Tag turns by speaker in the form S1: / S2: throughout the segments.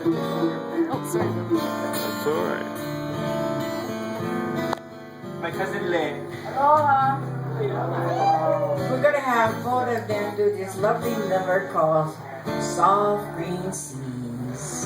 S1: Oh, sorry.
S2: That's alright.
S3: My cousin Len.
S4: Aloha. We're gonna have both of them do this lovely number called Soft Green Seas.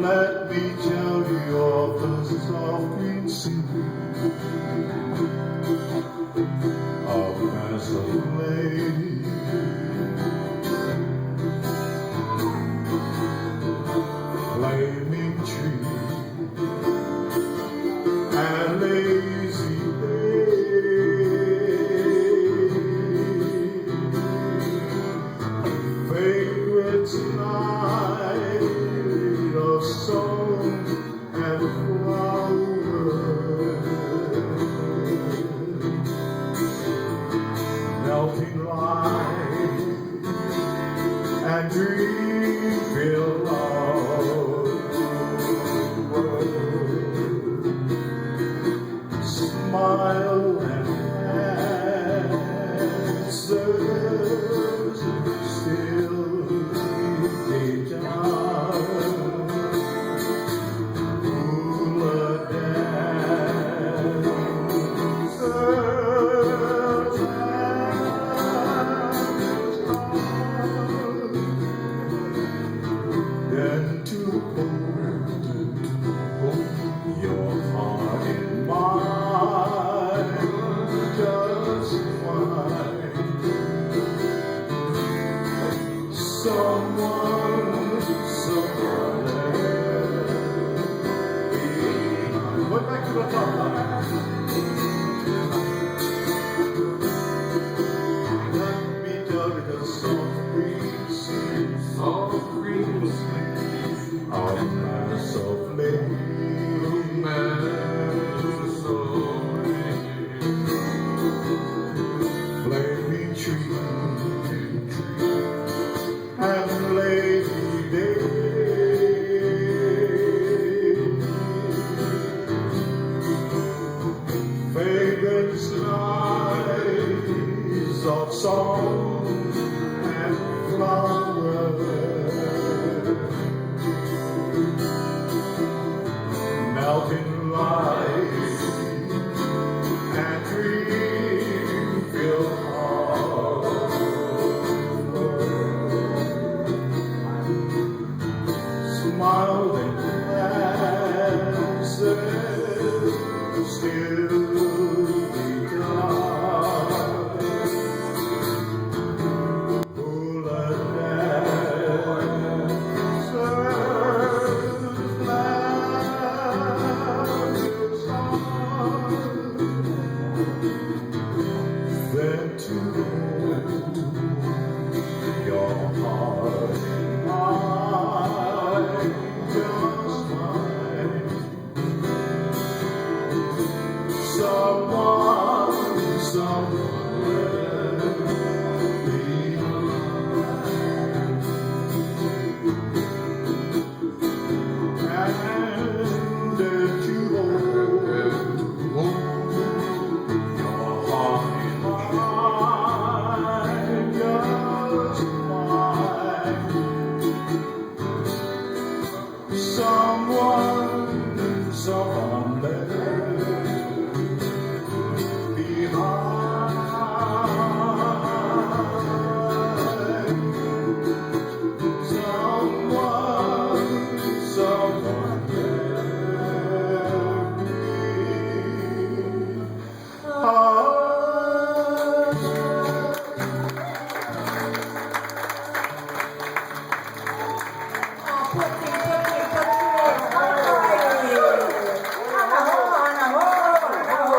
S5: Let me tell you of the soft green sea of Pennsylvania. Flaming tree and lazy day, fragrance night of song and flowers, melting light and dream-filled love. Smile and answers still deep down. Hula dancers then to hold your heart in mine, just fine. Someone else. Go back to the top line. Let me tell you the soft green seas, soft green seas of Pennsylvania. Flaming tree and lazy day, fragrance nights of song and flowers, melting light and dream-filled heart. Smiling glances still deep down. Hula dancers, laughter song, then to